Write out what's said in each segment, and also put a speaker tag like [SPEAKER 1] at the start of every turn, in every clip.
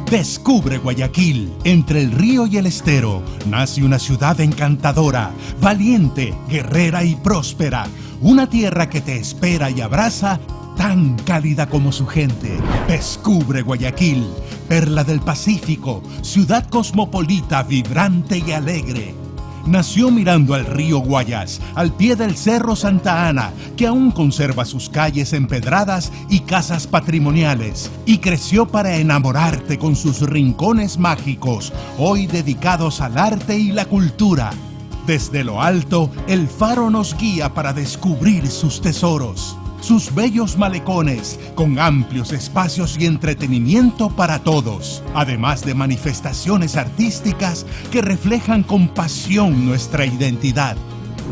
[SPEAKER 1] Descubre Guayaquil. Entre el río y el estero nace una ciudad encantadora, valiente, guerrera y próspera. Una tierra que te espera y abraza, tan cálida como su gente. Descubre Guayaquil, perla del Pacífico, ciudad cosmopolita, vibrante y alegre. Nació mirando al río Guayas, al pie del Cerro Santa Ana, que aún conserva sus calles empedradas y casas patrimoniales, y creció para enamorarte con sus rincones mágicos, hoy dedicados al arte y la cultura. Desde lo alto, el faro nos guía para descubrir sus tesoros, sus bellos malecones, con amplios espacios y entretenimiento para todos, además de manifestaciones artísticas que reflejan con pasión nuestra identidad.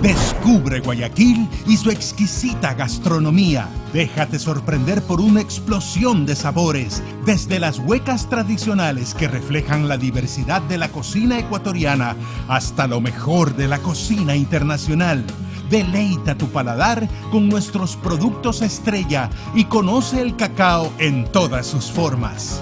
[SPEAKER 1] Descubre Guayaquil y su exquisita gastronomía. Déjate sorprender por una explosión de sabores, desde las huecas tradicionales que reflejan la diversidad de la cocina ecuatoriana hasta lo mejor de la cocina internacional. Deleita tu paladar con nuestros productos estrella y conoce el cacao en todas sus formas.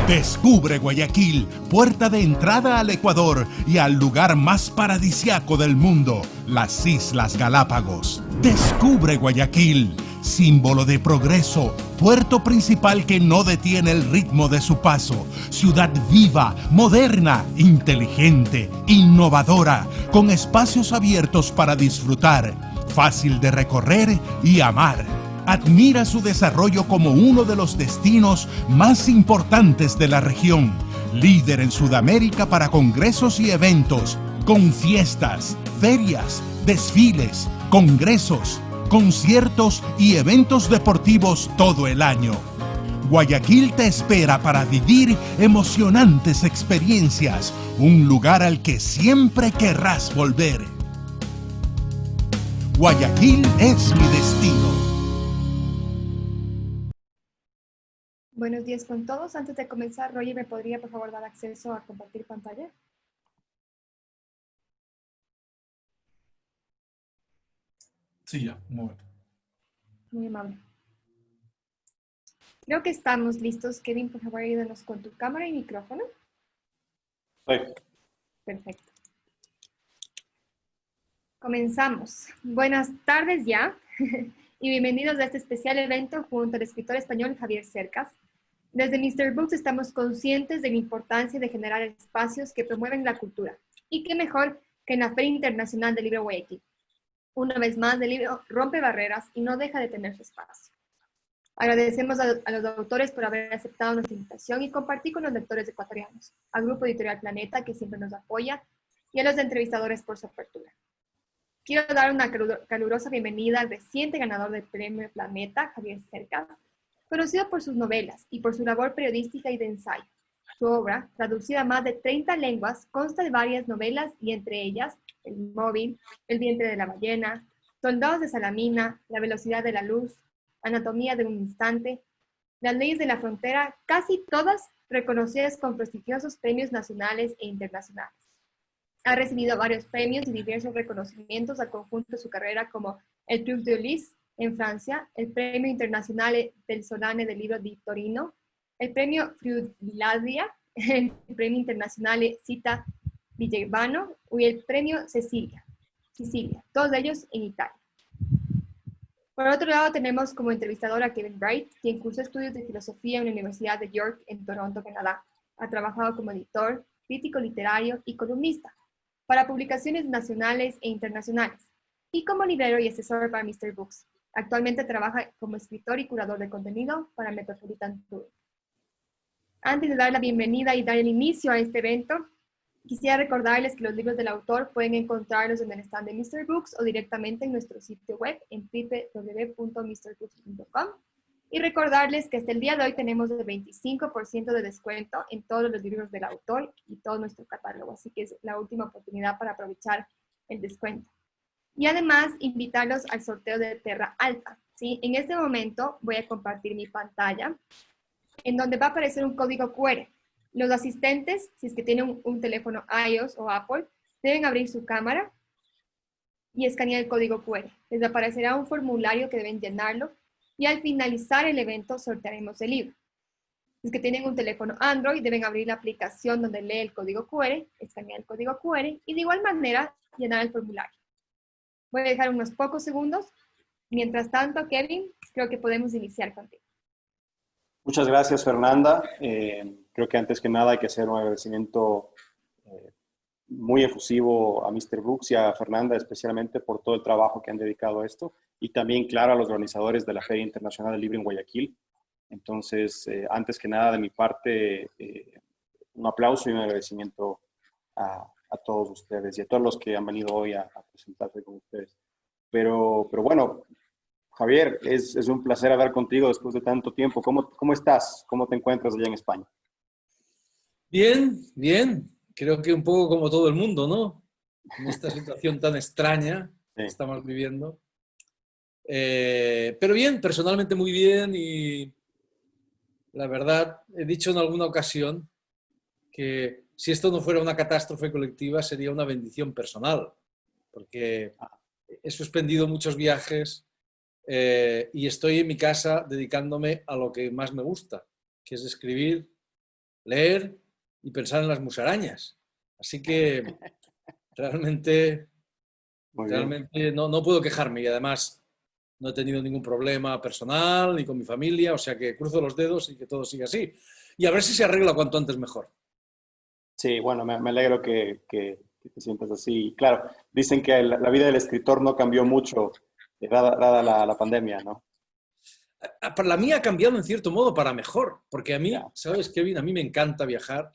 [SPEAKER 1] Descubre Guayaquil, puerta de entrada al Ecuador y al lugar más paradisiaco del mundo, las Islas Galápagos. Descubre Guayaquil, símbolo de progreso, puerto principal que no detiene el ritmo de su paso, ciudad viva, moderna, inteligente, innovadora, con espacios abiertos para disfrutar, fácil de recorrer y amar. Admira su desarrollo como uno de los destinos más importantes de la región, líder en Sudamérica para congresos y eventos, con fiestas, ferias, desfiles, congresos, conciertos y eventos deportivos todo el año. Guayaquil te espera para vivir emocionantes experiencias, un lugar al que siempre querrás volver. Guayaquil es mi destino.
[SPEAKER 2] Buenos días con todos. Antes de comenzar, Roger, ¿me podría por favor dar acceso a compartir pantalla?
[SPEAKER 3] Sí, ya, un momento.
[SPEAKER 2] Muy amable. Creo que estamos listos. Kevin, por favor, ayúdanos con tu cámara y micrófono.
[SPEAKER 3] Sí.
[SPEAKER 2] Perfecto. Comenzamos. Buenas tardes ya y bienvenidos a este especial evento junto al escritor español Javier Cercas. Desde Mr. Books estamos conscientes de la importancia de generar espacios que promueven la cultura. Y qué mejor que en la Feria Internacional del Libro Guayaquil. Una vez más, el libro rompe barreras y no deja de tener su espacio. Agradecemos a los autores por haber aceptado nuestra invitación y compartir con los lectores ecuatorianos, al Grupo Editorial Planeta, que siempre nos apoya, y a los entrevistadores por su apertura. Quiero dar una calurosa bienvenida al reciente ganador del Premio Planeta, Javier Cercas, conocido por sus novelas y por su labor periodística y de ensayo. Su obra, traducida a más de 30 lenguas, consta de varias novelas y entre ellas El móvil, El vientre de la ballena, Soldados de Salamina, La velocidad de la luz, Anatomía de un instante, Las leyes de la frontera, casi todas reconocidas con prestigiosos premios nacionales e internacionales. Ha recibido varios premios y diversos reconocimientos al conjunto de su carrera, como el Prix de Ulysse en Francia, el Premio Internacional del Solane del Libro di Torino, el Premio Friuliladia, el Premio Internacional Cita Vigevano y el Premio Sicilia, todos ellos en Italia. Por otro lado, tenemos como entrevistador a Kevin Bright, quien cursó estudios de filosofía en la Universidad de York en Toronto, Canadá. Ha trabajado como editor, crítico literario y columnista para publicaciones nacionales e internacionales, y como librero y asesor para Mr. Books. Actualmente trabaja como escritor y curador de contenido para Metropolitan Touring. Antes de dar la bienvenida y dar el inicio a este evento, quisiera recordarles que los libros del autor pueden encontrarlos en el stand de Mr. Books o directamente en nuestro sitio web en www.mrbooks.com, y recordarles que hasta el día de hoy tenemos el 25% de descuento en todos los libros del autor y todo nuestro catálogo, así que es la última oportunidad para aprovechar el descuento. Y además, invitarlos al sorteo de Terra Alta, ¿sí? En este momento voy a compartir mi pantalla, en donde va a aparecer un código QR. Los asistentes, si es que tienen un teléfono iOS o Apple, deben abrir su cámara y escanear el código QR. Les aparecerá un formulario que deben llenarlo y al finalizar el evento sortearemos el libro. Los que tienen un teléfono Android deben abrir la aplicación donde lee el código QR, escanear el código QR y de igual manera llenar el formulario. Voy a dejar unos pocos segundos. Mientras tanto, Kevin, creo que podemos iniciar contigo.
[SPEAKER 4] Muchas gracias, Fernanda. Creo que antes que nada hay que hacer un agradecimiento muy efusivo a Mr. Brooks y a Fernanda, especialmente por todo el trabajo que han dedicado a esto, y también, claro, a los organizadores de la Feria Internacional del Libro en Guayaquil. Entonces, antes que nada, de mi parte, un aplauso y un agradecimiento a todos ustedes y a todos los que han venido hoy a presentarse con ustedes. Pero bueno, Javier, es un placer hablar contigo después de tanto tiempo. ¿Cómo estás? ¿Cómo te encuentras allá en España?
[SPEAKER 5] Bien, bien. Creo que un poco como todo el mundo, ¿no? En esta situación tan extraña que estamos viviendo. Pero bien, personalmente muy bien, y la verdad, he dicho en alguna ocasión que si esto no fuera una catástrofe colectiva sería una bendición personal, porque he suspendido muchos viajes y estoy en mi casa dedicándome a lo que más me gusta, que es escribir, leer y pensar en las musarañas. Así que realmente no puedo quejarme, y además no he tenido ningún problema personal ni con mi familia, o sea que cruzo los dedos y que todo siga así. Y a ver si se arregla cuanto antes mejor.
[SPEAKER 4] Sí, bueno, me alegro que te sientas así. Claro, dicen que la vida del escritor no cambió mucho dada la pandemia, ¿no?
[SPEAKER 5] Para la mía ha cambiado en cierto modo para mejor, porque a mí,
[SPEAKER 4] Ya.
[SPEAKER 5] ¿sabes, Kevin? A mí me encanta viajar.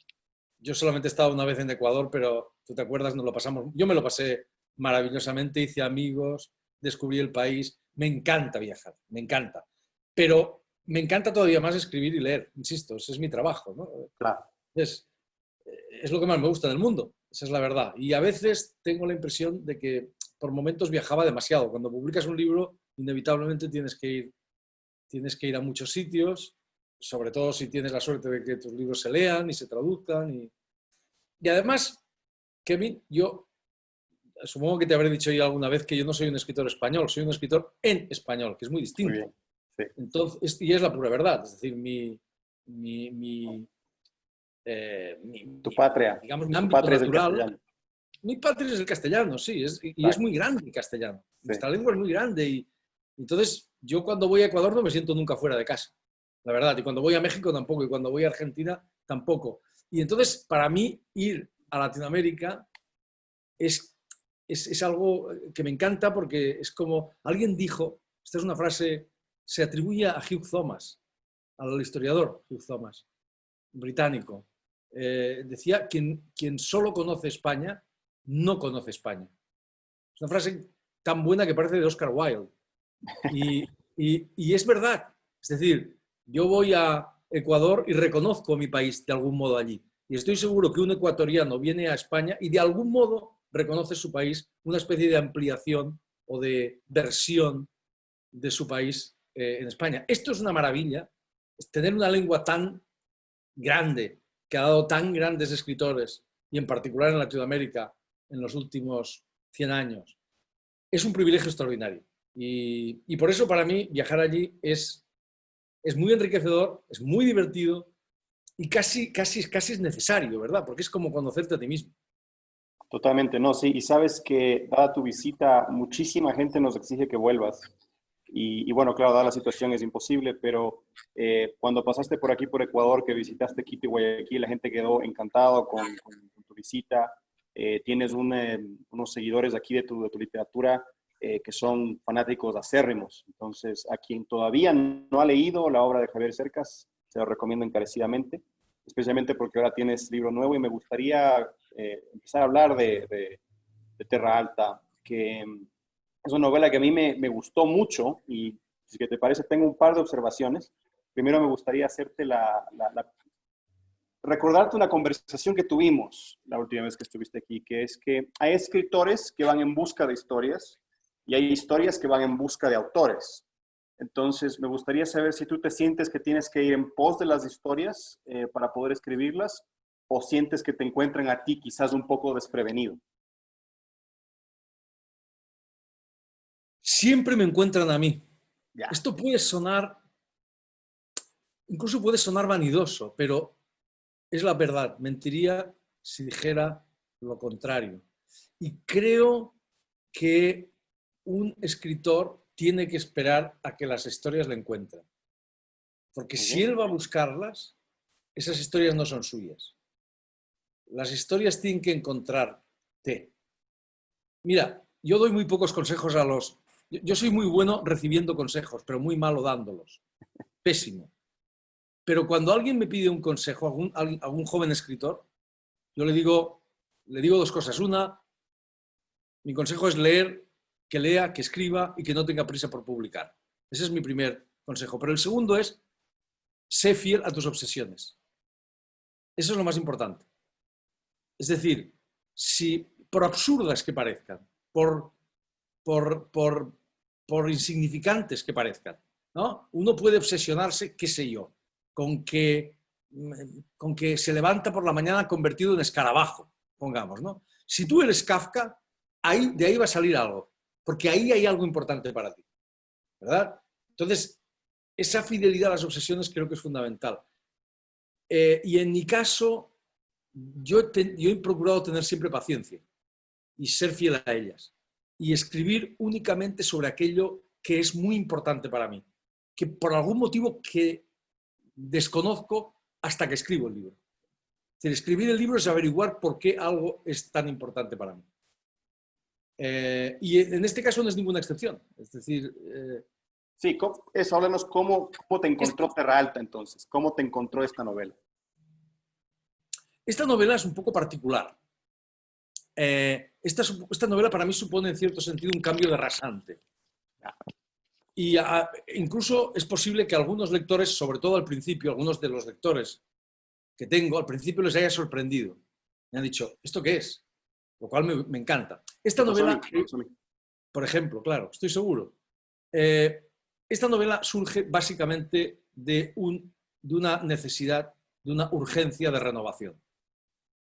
[SPEAKER 5] Yo solamente he estado una vez en Ecuador, pero tú te acuerdas, yo me lo pasé maravillosamente, hice amigos, descubrí el país. Me encanta viajar, me encanta. Pero me encanta todavía más escribir y leer, insisto, ese es mi trabajo, ¿no?
[SPEAKER 4] Claro.
[SPEAKER 5] Es lo que más me gusta del mundo, esa es la verdad. Y a veces tengo la impresión de que por momentos viajaba demasiado. Cuando publicas un libro, inevitablemente tienes que ir a muchos sitios, sobre todo si tienes la suerte de que tus libros se lean y se traduzcan. Y además, Kevin, yo supongo que te habré dicho ya alguna vez que yo no soy un escritor español, soy un escritor en español, que es muy distinto.
[SPEAKER 4] Muy bien. Sí.
[SPEAKER 5] Entonces, y es la pura verdad, es decir,
[SPEAKER 4] Tu patria.
[SPEAKER 5] digamos, mi
[SPEAKER 4] Tu
[SPEAKER 5] ámbito
[SPEAKER 4] patria es el
[SPEAKER 5] natural.
[SPEAKER 4] castellano.
[SPEAKER 5] Mi patria es el castellano, sí, y es muy grande el castellano.
[SPEAKER 4] Sí.
[SPEAKER 5] Nuestra lengua es muy grande, y entonces yo cuando voy a Ecuador no me siento nunca fuera de casa, la verdad, y cuando voy a México tampoco, y cuando voy a Argentina tampoco. Y entonces, para mí, ir a Latinoamérica es algo que me encanta, porque es como alguien dijo, esta es una frase, se atribuye a Hugh Thomas, al historiador Hugh Thomas, británico. Decía, quien solo conoce España, no conoce España. Es una frase tan buena que parece de Oscar Wilde. Y es verdad. Es decir, yo voy a Ecuador y reconozco mi país de algún modo allí. Y estoy seguro que un ecuatoriano viene a España y de algún modo reconoce su país, una especie de ampliación o de versión de su país en España. Esto es una maravilla, es tener una lengua tan grande, que ha dado tan grandes escritores, y en particular en Latinoamérica en los últimos 100 años. Es un privilegio extraordinario. Y por eso para mí viajar allí es muy enriquecedor, es muy divertido y casi es necesario, ¿verdad? Porque es como conocerte a ti mismo.
[SPEAKER 4] Totalmente, no, sí. Y sabes que dada tu visita, muchísima gente nos exige que vuelvas. Y bueno, claro, dada la situación es imposible, pero cuando pasaste por aquí, por Ecuador, que visitaste Quito y Guayaquil, la gente quedó encantado con tu visita. Tienes unos seguidores aquí de tu literatura que son fanáticos acérrimos. Entonces, a quien todavía no ha leído la obra de Javier Cercas, se lo recomiendo encarecidamente, especialmente porque ahora tienes libro nuevo y me gustaría empezar a hablar de Terra Alta, que es una novela que a mí me gustó mucho y si te parece tengo un par de observaciones. Primero me gustaría hacerte recordarte una conversación que tuvimos la última vez que estuviste aquí, que es que hay escritores que van en busca de historias y hay historias que van en busca de autores. Entonces, me gustaría saber si tú te sientes que tienes que ir en pos de las historias para poder escribirlas o sientes que te encuentran a ti quizás un poco desprevenido.
[SPEAKER 5] Siempre me encuentran a mí.
[SPEAKER 4] Ya.
[SPEAKER 5] Esto puede sonar incluso puede sonar vanidoso, pero es la verdad. Mentiría si dijera lo contrario. Y creo que un escritor tiene que esperar a que las historias le encuentren. Porque si él va a buscarlas, esas historias no son suyas. Las historias tienen que encontrarte. Mira, yo doy muy pocos consejos a los... Yo soy muy bueno recibiendo consejos, pero muy malo dándolos. Pésimo. Pero cuando alguien me pide un consejo, algún joven escritor, yo le digo dos cosas. Una, mi consejo es que lea, que escriba y que no tenga prisa por publicar. Ese es mi primer consejo. Pero el segundo es, sé fiel a tus obsesiones. Eso es lo más importante. Es decir, si por absurdas que parezcan, por insignificantes que parezcan, ¿no? Uno puede obsesionarse, qué sé yo, con que se levanta por la mañana convertido en escarabajo, pongamos, ¿no? Si tú eres Kafka, de ahí va a salir algo, porque ahí hay algo importante para ti, ¿verdad? Entonces, esa fidelidad a las obsesiones creo que es fundamental. Y en mi caso, yo he procurado tener siempre paciencia y ser fiel a ellas y escribir únicamente sobre aquello que es muy importante para mí, que por algún motivo que desconozco hasta que escribo el libro. Es decir, escribir el libro es averiguar por qué algo es tan importante para mí. Y en este caso no es ninguna excepción. Es decir...
[SPEAKER 4] Sí, háblanos cómo te encontró Terra Alta entonces, cómo te encontró esta novela.
[SPEAKER 5] Esta novela es un poco particular. Esta novela para mí supone en cierto sentido un cambio de rasante. Y incluso es posible que algunos lectores, sobre todo al principio, algunos de los lectores que tengo, al principio les haya sorprendido. Me han dicho, ¿esto qué es? Lo cual me encanta. Esta novela, por ejemplo, claro, estoy seguro. Esta novela surge básicamente de una necesidad, de una urgencia de renovación.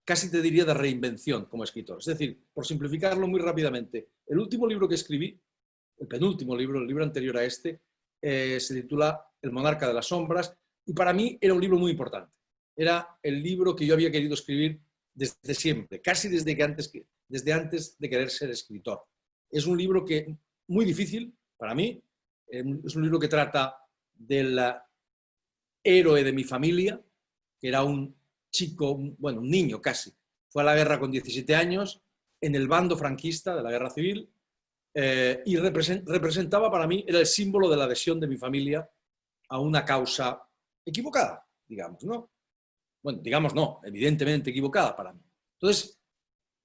[SPEAKER 5] Casi te diría de reinvención como escritor. Es decir, por simplificarlo muy rápidamente, el último libro que escribí, el penúltimo libro, el libro anterior a este, se titula El monarca de las sombras, y para mí era un libro muy importante. Era el libro que yo había querido escribir desde siempre, casi desde antes de querer ser escritor. Es un libro muy difícil para mí, es un libro que trata del héroe de mi familia, que era un chico, un niño casi. Fue a la guerra con 17 años, en el bando franquista de la guerra civil, y representaba para mí, era el símbolo de la adhesión de mi familia a una causa equivocada, digamos, ¿no? Bueno, digamos no, evidentemente equivocada para mí. Entonces,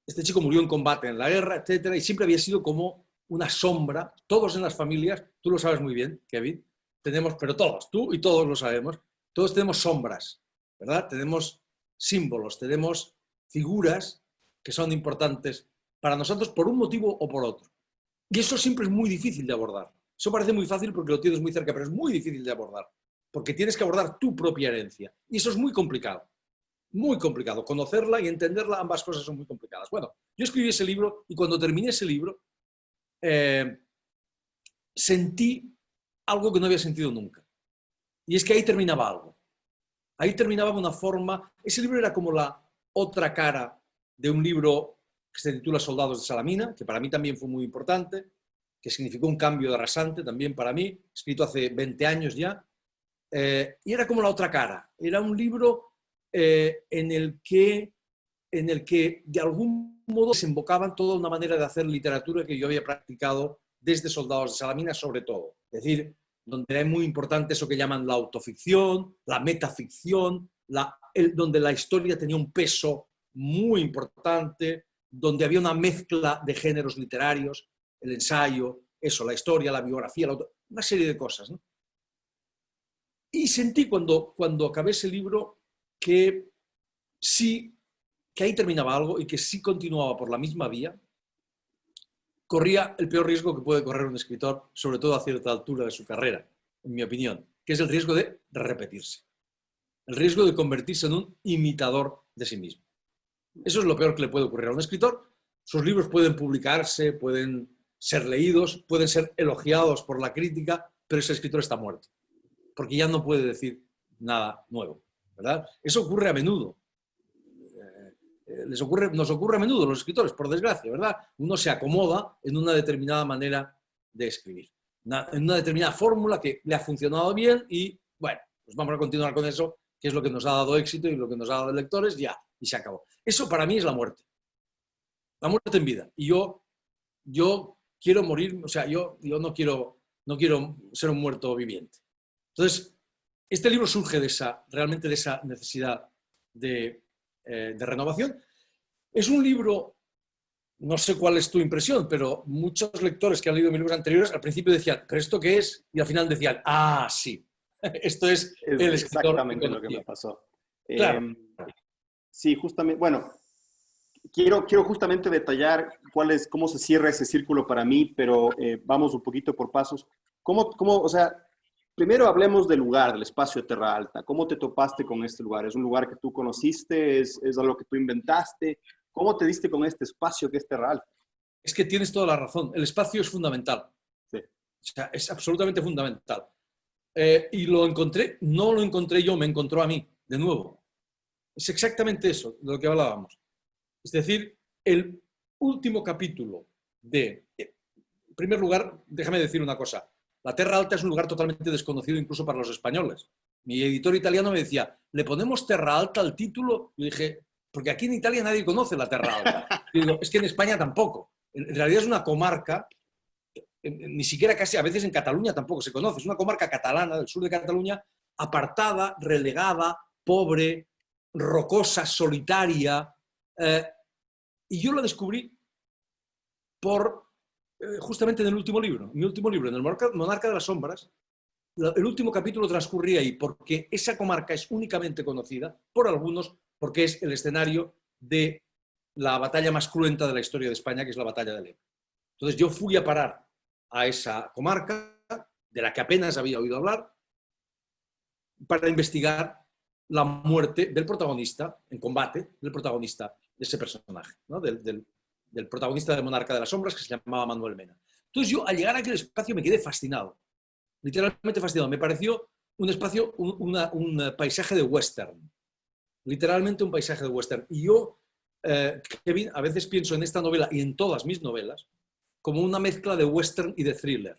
[SPEAKER 5] este chico murió en combate en la guerra, etcétera, y siempre había sido como una sombra. Todos en las familias, tú lo sabes muy bien, Kevin, tenemos, pero todos, tú y todos lo sabemos, todos tenemos sombras, ¿verdad? Tenemos símbolos, tenemos figuras que son importantes para nosotros por un motivo o por otro. Y eso siempre es muy difícil de abordar. Eso parece muy fácil porque lo tienes muy cerca, pero es muy difícil de abordar, porque tienes que abordar tu propia herencia. Y eso es muy complicado. Muy complicado. Conocerla y entenderla, ambas cosas son muy complicadas. Bueno, yo escribí ese libro y cuando terminé ese libro sentí algo que no había sentido nunca. Y es que ahí terminaba algo. Ahí terminaba una forma... Ese libro era como la otra cara de un libro que se titula Soldados de Salamina, que para mí también fue muy importante, que significó un cambio de rasante también para mí, escrito hace 20 años ya. Y era como la otra cara. Era un libro en el que de algún modo desembocaban toda una manera de hacer literatura que yo había practicado desde Soldados de Salamina, sobre todo. Es decir, donde era muy importante eso que llaman la autoficción, la metaficción, donde la historia tenía un peso muy importante, donde había una mezcla de géneros literarios, el ensayo, eso, la historia, la biografía, una serie de cosas, ¿no? Y sentí cuando acabé ese libro que sí, que ahí terminaba algo y que si continuaba por la misma vía, corría el peor riesgo que puede correr un escritor, sobre todo a cierta altura de su carrera, en mi opinión, que es el riesgo de repetirse, el riesgo de convertirse en un imitador de sí mismo. Eso es lo peor que le puede ocurrir a un escritor. Sus libros pueden publicarse, pueden ser leídos, pueden ser elogiados por la crítica, pero ese escritor está muerto, porque ya no puede decir nada nuevo, ¿verdad? Eso ocurre a menudo. Nos ocurre a menudo a los escritores, por desgracia, ¿verdad? Uno se acomoda en una determinada manera de escribir, en una determinada fórmula que le ha funcionado bien y, bueno, pues vamos a continuar con eso, que es lo que nos ha dado éxito y lo que nos ha dado lectores, ya, y se acabó. Eso para mí es la muerte en vida. Y yo quiero morir, o sea, yo no quiero ser un muerto viviente. Entonces, este libro surge realmente de esa necesidad de renovación. Es un libro, no sé cuál es tu impresión, pero muchos lectores que han leído mis libros anteriores al principio decían, ¿pero esto qué es? Y al final decían, ah, sí, esto es el escritor.
[SPEAKER 4] Exactamente lo que me pasó.
[SPEAKER 5] Claro.
[SPEAKER 4] Sí, justamente, bueno, quiero justamente detallar cómo se cierra ese círculo para mí, pero vamos un poquito por pasos. O sea, primero hablemos del lugar, del espacio de Terra Alta. ¿Cómo te topaste con este lugar? ¿Es un lugar que tú conociste? ¿Es algo que tú inventaste? ¿Cómo te diste con este espacio que es Terra Alta?
[SPEAKER 5] Es que tienes toda la razón. El espacio es fundamental.
[SPEAKER 4] Sí.
[SPEAKER 5] O sea, es absolutamente fundamental. Y lo encontré, no lo encontré yo, me encontró a mí, de nuevo. Es exactamente eso de lo que hablábamos. Es decir, el último capítulo en primer lugar, déjame decir una cosa. La Terra Alta es un lugar totalmente desconocido incluso para los españoles. Mi editor italiano me decía, ¿le ponemos Terra Alta al título? Y dije, porque aquí en Italia nadie conoce la Terra Alta. Y digo, es que en España tampoco. En realidad es una comarca, ni siquiera casi, a veces en Cataluña tampoco se conoce. Es una comarca catalana del sur de Cataluña, apartada, relegada, pobre, rocosa, solitaria. Y yo lo descubrí justamente en el último libro. Mi último libro, en el Monarca de las Sombras, el último capítulo transcurría ahí, porque esa comarca es únicamente conocida por algunos, porque es el escenario de la batalla más cruenta de la historia de España, que es la batalla de Ebro. Entonces yo fui a parar a esa comarca, de la que apenas había oído hablar, para investigar la muerte del protagonista, en combate, del protagonista de ese personaje, ¿no? del protagonista de Monarca de las Sombras, que se llamaba Manuel Mena. Entonces yo, al llegar a aquel espacio, me quedé fascinado, literalmente fascinado. Me pareció un espacio, un paisaje de western, literalmente un paisaje de western. Y yo, Kevin, a veces pienso en esta novela y en todas mis novelas como una mezcla de western y de thriller,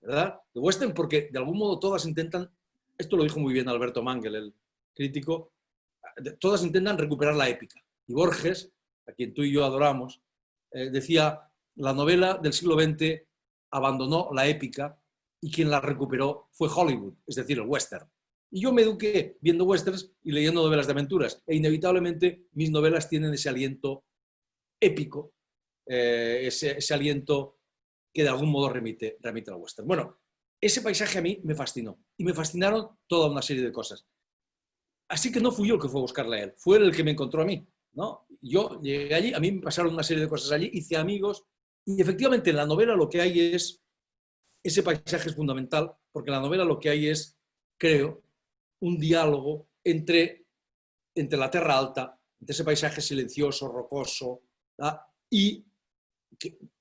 [SPEAKER 5] ¿verdad? De western porque de algún modo todas intentan, esto lo dijo muy bien Alberto Mangel, el crítico, todas intentan recuperar la épica. Y Borges, a quien tú y yo adoramos, decía, la novela del siglo XX abandonó la épica y quien la recuperó fue Hollywood, es decir, el western. Y yo me eduqué viendo westerns y leyendo novelas de aventuras, e inevitablemente mis novelas tienen ese aliento épico, ese aliento que de algún modo remite al western. Bueno, ese paisaje a mí me fascinó, y me fascinaron toda una serie de cosas. Así que no fui yo el que fue a buscarle a él, fue él el que me encontró a mí, ¿no? Yo llegué allí, a mí me pasaron una serie de cosas allí, hice amigos, y efectivamente en la novela lo que hay es, ese paisaje es fundamental, porque en la novela lo que hay es, creo, un diálogo entre la Terra Alta, entre ese paisaje silencioso, rocoso, ¿verdad? Y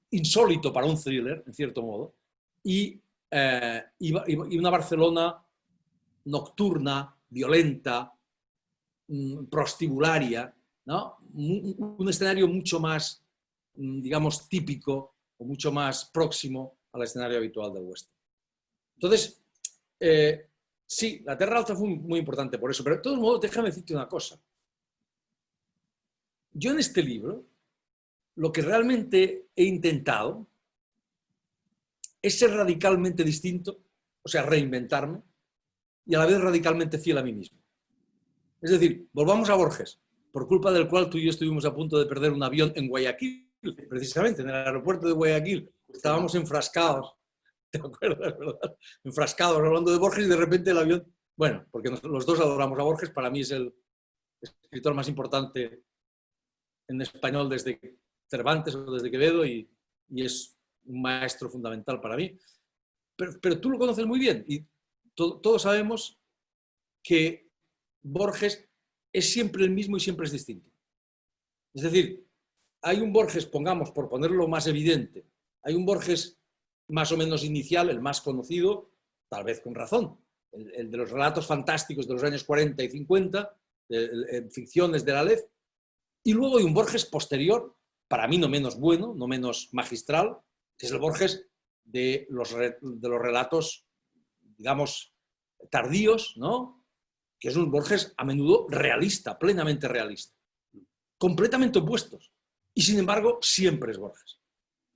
[SPEAKER 5] insólito para un thriller, en cierto modo, y una Barcelona nocturna, violenta, prostibularia, ¿no? Un escenario mucho más, digamos, típico o mucho más próximo al escenario habitual del western. Entonces, sí, la Terra Alta fue muy importante por eso, pero de todos modos, déjame decirte una cosa. Yo en este libro, lo que realmente he intentado es ser radicalmente distinto, o sea, reinventarme, y a la vez radicalmente fiel a mí mismo. Es decir, volvamos a Borges, por culpa del cual tú y yo estuvimos a punto de perder un avión en Guayaquil, precisamente en el aeropuerto de Guayaquil. Estábamos enfrascados, ¿te acuerdas, verdad? Enfrascados hablando de Borges y de repente el avión... Bueno, porque los dos adoramos a Borges, para mí es el escritor más importante en español desde Cervantes o desde Quevedo y es un maestro fundamental para mí. Pero tú lo conoces muy bien y todos sabemos que Borges es siempre el mismo y siempre es distinto. Es decir, hay un Borges, pongamos, por ponerlo más evidente, hay un Borges más o menos inicial, el más conocido, tal vez con razón, el de los relatos fantásticos de los años 40 y 50, ficciones de la Aleph, y luego hay un Borges posterior, para mí no menos bueno, no menos magistral, que es el Borges de los relatos, digamos, tardíos, ¿no? Que es un Borges a menudo realista, plenamente realista, completamente opuestos, y sin embargo siempre es Borges.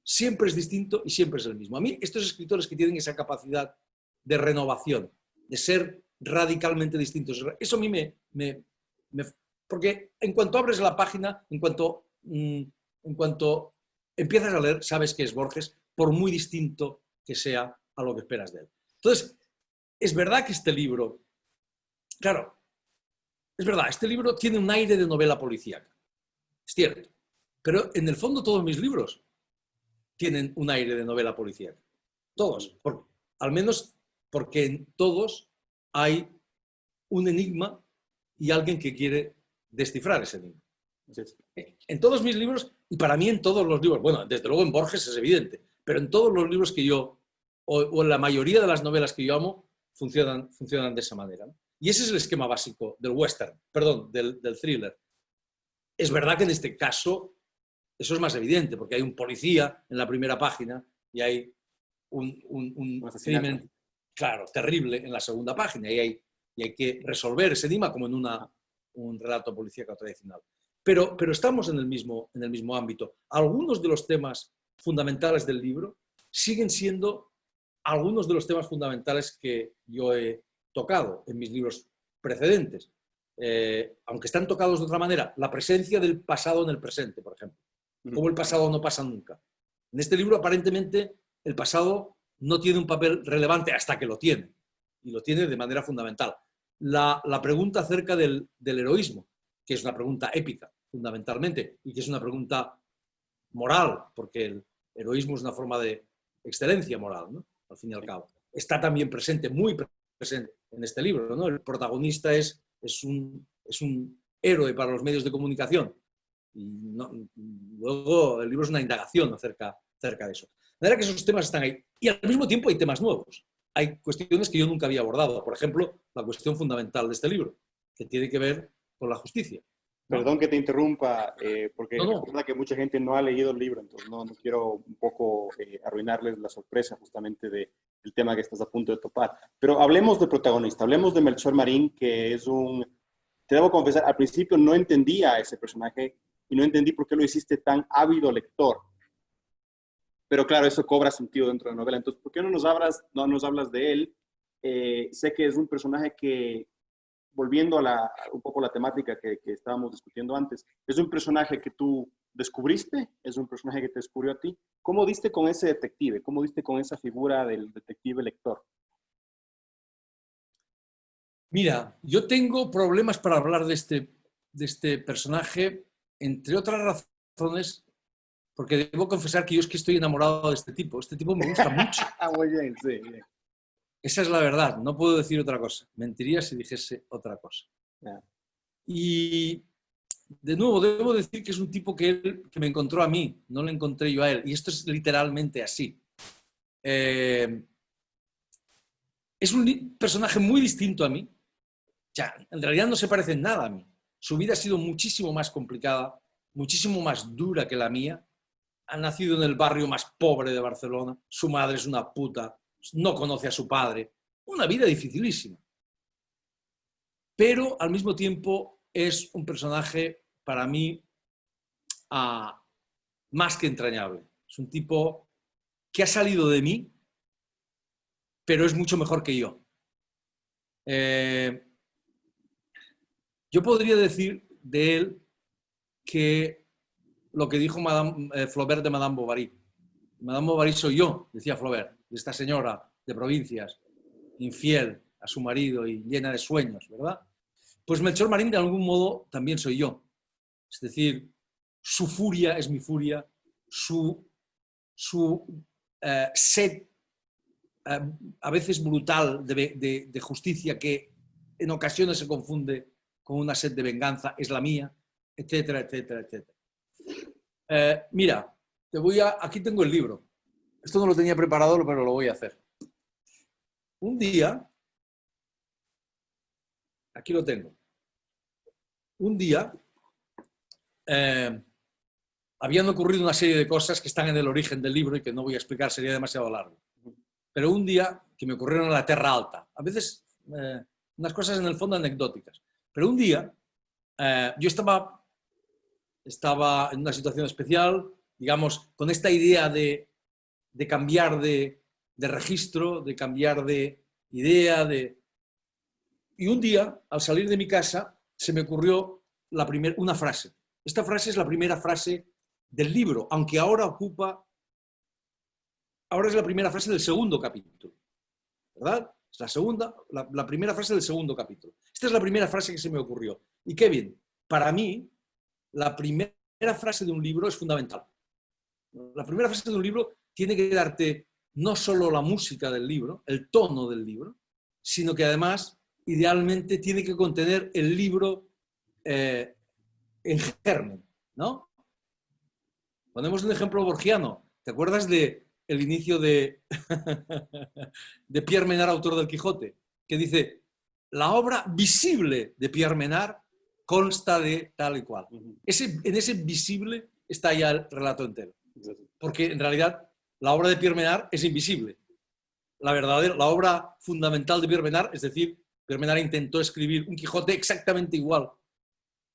[SPEAKER 5] Siempre es distinto y siempre es el mismo. A mí, estos escritores que tienen esa capacidad de renovación, de ser radicalmente distintos, eso a mí porque en cuanto abres la página, en cuanto empiezas a leer, sabes que es Borges, por muy distinto que sea a lo que esperas de él. Entonces, es verdad que este libro, claro, es verdad, este libro tiene un aire de novela policíaca, es cierto, pero en el fondo todos mis libros tienen un aire de novela policíaca. Todos. Al menos porque en todos hay un enigma y alguien que quiere descifrar ese enigma. En todos mis libros, y para mí en todos los libros, bueno, desde luego en Borges es evidente, pero en todos los libros que yo, o en la mayoría de las novelas que yo amo, funcionan de esa manera, ¿no? Y ese es el esquema básico del western, perdón, del thriller. Es verdad que en este caso eso es más evidente, porque hay un policía en la primera página y hay un crimen, claro, terrible en la segunda página, y hay que resolver ese enigma como en un relato policíaco tradicional. Pero estamos en el mismo ámbito. Algunos de los temas fundamentales del libro siguen siendo algunos de los temas fundamentales que yo he tocado en mis libros precedentes. Aunque están tocados de otra manera, la presencia del pasado en el presente, por ejemplo. Cómo el pasado no pasa nunca. En este libro, aparentemente, el pasado no tiene un papel relevante hasta que lo tiene. Y lo tiene de manera fundamental. La pregunta acerca del heroísmo, que es una pregunta épica, fundamentalmente, y que es una pregunta moral, porque el heroísmo es una forma de excelencia moral, ¿no? Al fin y al cabo. Está también presente, muy presente en este libro, ¿no? El protagonista es un héroe para los medios de comunicación. Y luego el libro es una indagación acerca de eso. De manera que esos temas están ahí. Y al mismo tiempo hay temas nuevos. Hay cuestiones que yo nunca había abordado. Por ejemplo, la cuestión fundamental de este libro, que tiene que ver con la justicia.
[SPEAKER 4] Perdón que te interrumpa, porque
[SPEAKER 5] No.
[SPEAKER 4] recuerda que mucha gente no ha leído el libro, entonces no quiero un poco arruinarles la sorpresa justamente del tema que estás a punto de topar. Pero hablemos de protagonista, hablemos de Melchor Marín, que es te debo confesar, al principio no entendía a ese personaje y no entendí por qué lo hiciste tan ávido lector. Pero claro, eso cobra sentido dentro de la novela. Entonces, ¿por qué no nos hablas de él? Sé que es un personaje que, volviendo a un poco la temática que estábamos discutiendo antes, es un personaje que tú descubriste, es un personaje que te descubrió a ti. ¿Cómo diste con ese detective? ¿Cómo diste con esa figura del detective lector?
[SPEAKER 5] Mira, yo tengo problemas para hablar de este personaje, entre otras razones, porque debo confesar que yo es que estoy enamorado de este tipo. Este tipo me gusta mucho.
[SPEAKER 4] Muy bien, sí, bien.
[SPEAKER 5] Esa es la verdad, no puedo decir otra cosa. Mentiría si dijese otra cosa.
[SPEAKER 4] Yeah.
[SPEAKER 5] Y, de nuevo, debo decir que es un tipo que me encontró a mí, no lo encontré yo a él. Y esto es literalmente así. Es un personaje muy distinto a mí. Ya, en realidad no se parece en nada a mí. Su vida ha sido muchísimo más complicada, muchísimo más dura que la mía. Ha nacido en el barrio más pobre de Barcelona. Su madre es una puta. No conoce a su padre. Una vida dificilísima. Pero al mismo tiempo es un personaje para mí más que entrañable. Es un tipo que ha salido de mí, pero es mucho mejor que yo. Yo podría decir de él que lo que dijo Flaubert de Madame Bovary. Madame Bovary soy yo, decía Flaubert, de esta señora de provincias, infiel a su marido y llena de sueños, ¿verdad? Pues Melchor Marín de algún modo también soy yo. Es decir, su furia es mi furia, su sed a veces brutal de justicia que en ocasiones se confunde con una sed de venganza, es la mía, etcétera, etcétera, etcétera. Mira, aquí tengo el libro. Esto no lo tenía preparado, pero lo voy a hacer. Un día aquí lo tengo. Un día habían ocurrido una serie de cosas que están en el origen del libro y que no voy a explicar, sería demasiado largo. Pero un día que me ocurrieron en la Terra Alta, a veces unas cosas en el fondo anecdóticas, pero un día yo estaba en una situación especial, digamos, con esta idea de cambiar de registro, de cambiar de idea, y un día, al salir de mi casa, se me ocurrió una frase. Esta frase es la primera frase del libro, aunque ahora es la primera frase del segundo capítulo, ¿verdad? Es la primera frase del segundo capítulo. Esta es la primera frase que se me ocurrió. Y Kevin, para mí, la primera frase de un libro es fundamental. La primera frase de un libro tiene que darte no solo la música del libro, el tono del libro, sino que además, idealmente, tiene que contener el libro en germen, ¿no? Ponemos un ejemplo borgiano. ¿Te acuerdas del inicio de Pierre Menard, autor del Quijote? Que dice, la obra visible de Pierre Menard consta de tal y cual. En ese visible está ya el relato entero. Porque en realidad la obra de Pierre Menard es invisible. La obra fundamental de Pierre Menard, es decir, Pierre Menard intentó escribir un Quijote exactamente igual,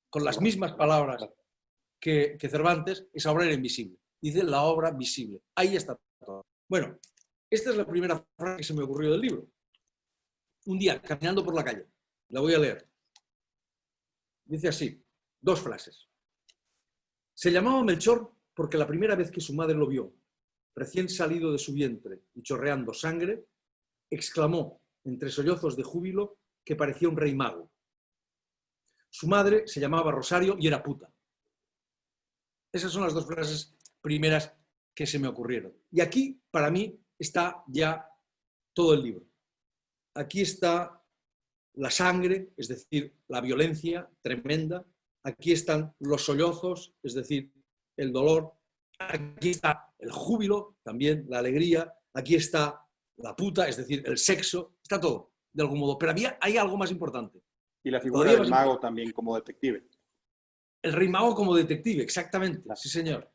[SPEAKER 5] con las mismas palabras que Cervantes, esa obra era invisible. Dice la obra visible. Ahí está todo. Bueno, esta es la primera frase que se me ocurrió del libro. Un día, caminando por la calle, la voy a leer. Dice así, 2 frases. Se llamaba Melchor porque la primera vez que su madre lo vio, recién salido de su vientre y chorreando sangre, exclamó entre sollozos de júbilo que parecía un rey mago. Su madre se llamaba Rosario y era puta. Esas son las 2 frases primeras que se me ocurrieron. Y aquí, para mí, está ya todo el libro. Aquí está la sangre, es decir, la violencia tremenda. Aquí están los sollozos, es decir, el dolor. Aquí está el júbilo, también la alegría. Aquí está la puta, es decir, el sexo. Está todo, de algún modo. Pero hay algo más importante.
[SPEAKER 4] Y la figura del mago también como detective.
[SPEAKER 5] El rey mago como detective, exactamente. Claro. Sí, señor.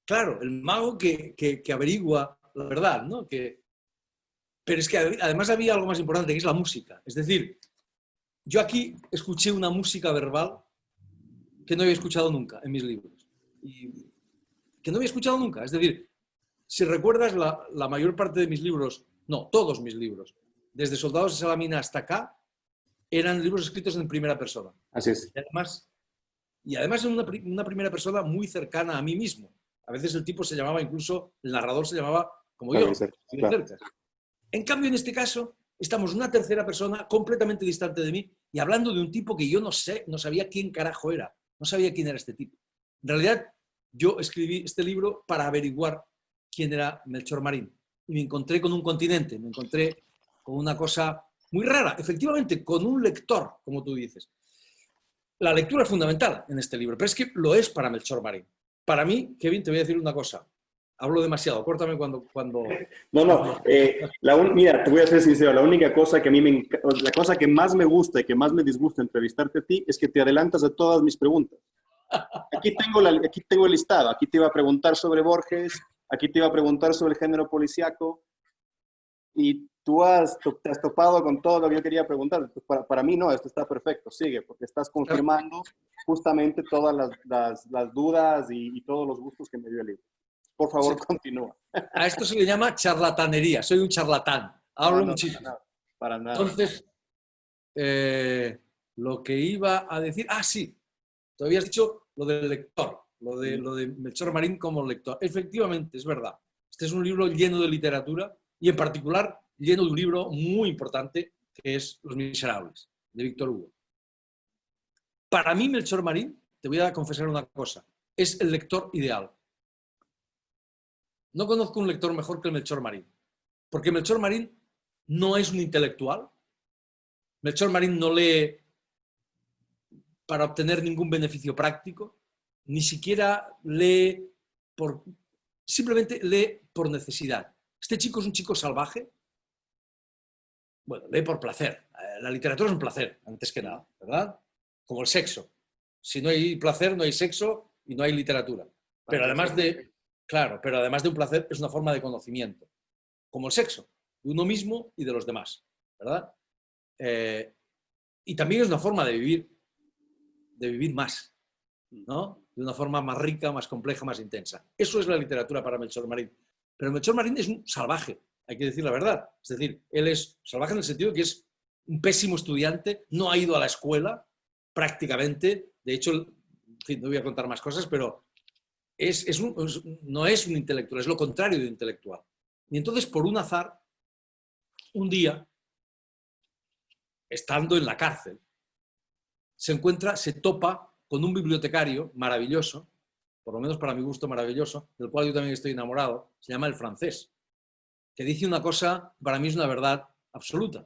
[SPEAKER 5] Claro, el mago que averigua la verdad, ¿no? Pero es que además había algo más importante, que es la música. Es decir, yo aquí escuché una música verbal que no había escuchado nunca en mis libros. Que no había escuchado nunca. Es decir, si recuerdas, la mayor parte de mis libros, no, todos mis libros, desde Soldados de Salamina hasta acá, eran libros escritos en primera persona.
[SPEAKER 4] Así es.
[SPEAKER 5] Y además en una primera persona muy cercana a mí mismo. A veces el tipo se llamaba, incluso el narrador se llamaba como yo. Claro. En cambio, en este caso, estamos en una tercera persona completamente distante de mí y hablando de un tipo que yo no sabía quién carajo era. No sabía quién era este tipo. En realidad, yo escribí este libro para averiguar quién era Melchor Marín. Y me encontré con un continente, me encontré con una cosa muy rara, efectivamente, con un lector, como tú dices. La lectura es fundamental en este libro, pero es que lo es para Melchor Marín. Para mí, Kevin, te voy a decir una cosa. Hablo demasiado, córtame cuando...
[SPEAKER 4] No. Mira, te voy a ser sincero. La única cosa que la cosa que más me gusta y que más me disgusta entrevistarte a ti es que te adelantas a todas mis preguntas. Aquí tengo el listado. Aquí te iba a preguntar sobre Borges, aquí te iba a preguntar sobre el género policíaco y tú te has topado con todo lo que yo quería preguntar. Para mí no, esto está perfecto, sigue, porque estás confirmando justamente todas las dudas y todos los gustos que me dio el libro. Por favor, continúa.
[SPEAKER 5] A esto se le llama charlatanería, soy un charlatán, hablo muchísimo.
[SPEAKER 4] Para nada.
[SPEAKER 5] Entonces, lo que iba a decir, sí, tú habías dicho lo del lector, lo de Melchor Marín como lector. Efectivamente, es verdad. Este es un libro lleno de literatura y en particular lleno de un libro muy importante que es Los Miserables, de Víctor Hugo. Para mí, Melchor Marín, te voy a confesar una cosa, es el lector ideal. No conozco un lector mejor que el Melchor Marín, porque Melchor Marín no es un intelectual. Melchor Marín no lee para obtener ningún beneficio práctico, ni siquiera lee simplemente lee por necesidad. Este chico es un chico salvaje. Bueno, lee por placer. la literatura es un placer, antes que nada, ¿verdad? Como el sexo. Si no hay placer, no hay sexo y no hay literatura. Pero además de, claro, pero además de un placer, es una forma de conocimiento. Como el sexo, de uno mismo y de los demás, ¿verdad? Y también es una forma de vivir más, ¿no? De una forma más rica, más compleja, más intensa. Eso es la literatura para Melchor Marín. Pero Melchor Marín es un salvaje, hay que decir la verdad. Es decir, él es salvaje en el sentido que es un pésimo estudiante, no ha ido a la escuela prácticamente. De hecho, en fin, no voy a contar más cosas, pero no es un intelectual, es lo contrario de intelectual. Y entonces, por un azar, un día, estando en la cárcel, se topa con un bibliotecario maravilloso, por lo menos para mi gusto maravilloso, del cual yo también estoy enamorado, se llama el francés, que dice una cosa, para mí es una verdad absoluta.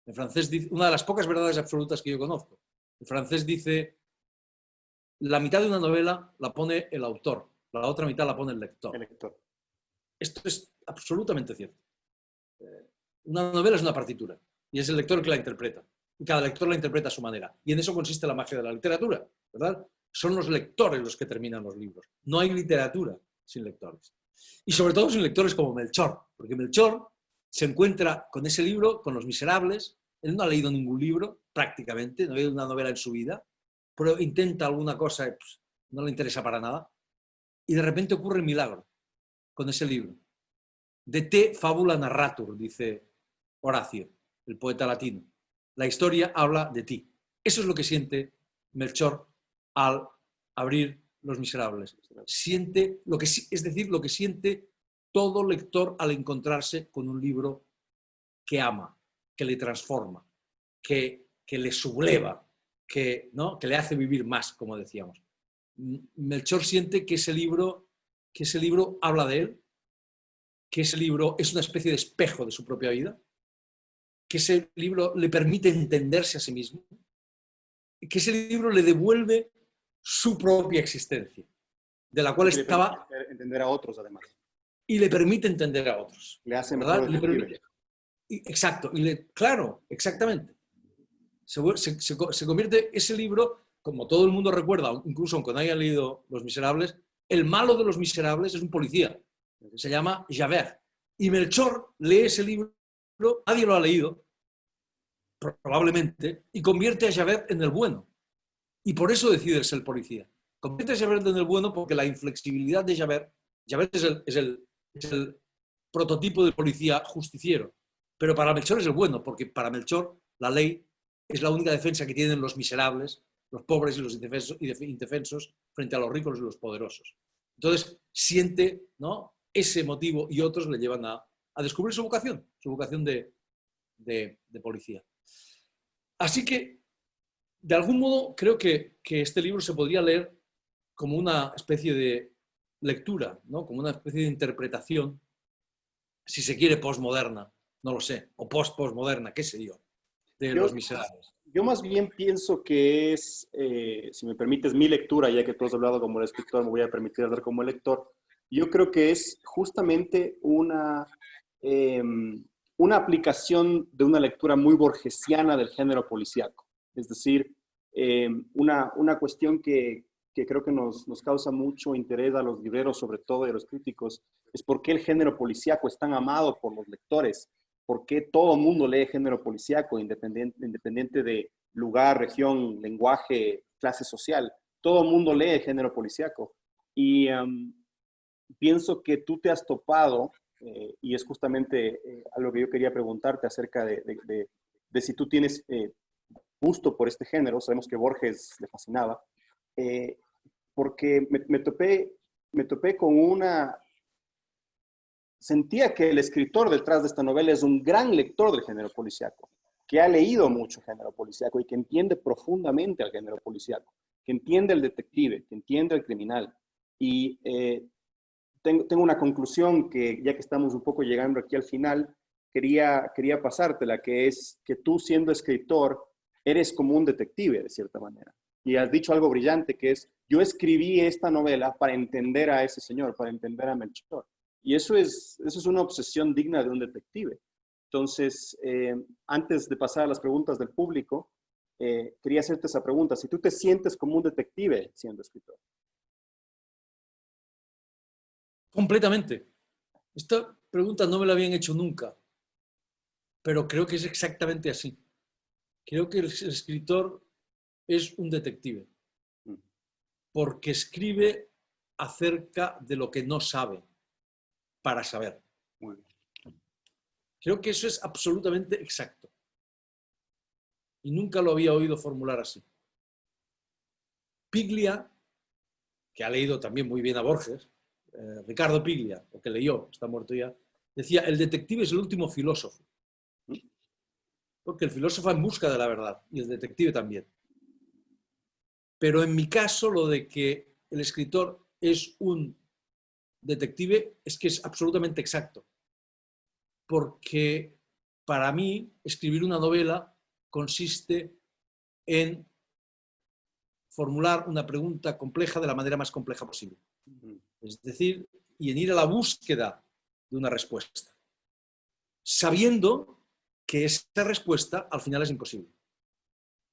[SPEAKER 5] El francés dice, una de las pocas verdades absolutas que yo conozco. El francés dice, la mitad de una novela la pone el autor, la otra mitad la pone el lector.
[SPEAKER 4] El lector.
[SPEAKER 5] Esto es absolutamente cierto. Una novela es una partitura y es el lector el que la interpreta. Y cada lector la interpreta a su manera. Y en eso consiste la magia de la literatura, ¿verdad? Son los lectores los que terminan los libros. No hay literatura sin lectores. Y sobre todo sin lectores como Melchor, porque Melchor se encuentra con ese libro, con Los Miserables. Él no ha leído ningún libro, prácticamente, no ha leído una novela en su vida, pero intenta alguna cosa y pues, no le interesa para nada. Y de repente ocurre el milagro con ese libro. De te fabula narratur, dice Horacio, el poeta latino. La historia habla de ti. Eso es lo que siente Melchor al abrir Los Miserables. Siente lo que, es decir, lo que siente todo lector al encontrarse con un libro que ama, que le transforma, que le subleva, ¿no? Que le hace vivir más, como decíamos. Melchor siente que ese libro habla de él, que ese libro es una especie de espejo de su propia vida, que ese libro le permite entenderse a sí mismo, que ese libro le devuelve su propia existencia, de la cual estaba...
[SPEAKER 4] Entender a otros, además.
[SPEAKER 5] Y le permite entender a otros.
[SPEAKER 4] Le hace
[SPEAKER 5] ¿verdad?
[SPEAKER 4] mejor
[SPEAKER 5] Exacto, claro, exactamente. Se convierte ese libro, como todo el mundo recuerda, incluso aunque no haya leído Los Miserables, el malo de Los Miserables es un policía, se llama Javert. Y Melchor lee ese libro, nadie lo ha leído, probablemente, y convierte a Javert en el bueno. Y por eso decide ser policía. Convierte a Javert en el bueno porque la inflexibilidad de Javert es el prototipo de policía justiciero. Pero para Melchor es el bueno, porque para Melchor la ley es la única defensa que tienen los miserables, los pobres y los indefensos frente a los ricos y los poderosos. Entonces siente, ¿no?, ese motivo y otros le llevan a descubrir su vocación de policía. Así que, de algún modo, creo que este libro se podría leer como una especie de lectura, ¿no?, como una especie de interpretación, si se quiere, postmoderna, no lo sé, o postmoderna, qué sé yo, de Los Miserables.
[SPEAKER 4] Yo más bien pienso que es, si me permites, mi lectura, ya que tú has hablado como el escritor, me voy a permitir hablar como el lector. Yo creo que es justamente una aplicación de una lectura muy borgesiana del género policíaco. Es decir, una cuestión que creo que nos causa mucho interés a los libreros, sobre todo, y a los críticos, es por qué el género policíaco es tan amado por los lectores. ¿Por qué todo el mundo lee género policíaco, independiente de lugar, región, lenguaje, clase social? Todo el mundo lee género policíaco. Y pienso que tú te has topado, y es justamente algo que yo quería preguntarte acerca de si tú tienes gusto por este género. Sabemos que Borges le fascinaba, porque me topé con una... Sentía que el escritor detrás de esta novela es un gran lector del género policíaco, que ha leído mucho género policíaco y que entiende profundamente al género policíaco, que entiende al detective, que entiende al criminal. Y tengo una conclusión que, ya que estamos un poco llegando aquí al final, quería pasártela, que es que tú, siendo escritor, eres como un detective, de cierta manera. Y has dicho algo brillante, que es, yo escribí esta novela para entender a ese señor, para entender a Melchor. Y eso es una obsesión digna de un detective. Entonces, antes de pasar a las preguntas del público, quería hacerte esa pregunta. Si tú te sientes como un detective siendo escritor.
[SPEAKER 5] Completamente. Esta pregunta no me la habían hecho nunca, pero creo que es exactamente así. Creo que el escritor es un detective, porque escribe acerca de lo que no sabe, para saber.
[SPEAKER 4] Muy bien.
[SPEAKER 5] Creo que eso es absolutamente exacto. Y nunca lo había oído formular así. Piglia, que ha leído también muy bien a Borges, Ricardo Piglia, o que leyó, está muerto ya, decía, el detective es el último filósofo. Porque el filósofo va en busca de la verdad, y el detective también. Pero en mi caso, lo de que el escritor es un detective es que es absolutamente exacto. Porque para mí, escribir una novela consiste en formular una pregunta compleja de la manera más compleja posible. Es decir, y en ir a la búsqueda de una respuesta, sabiendo que esa respuesta al final es imposible.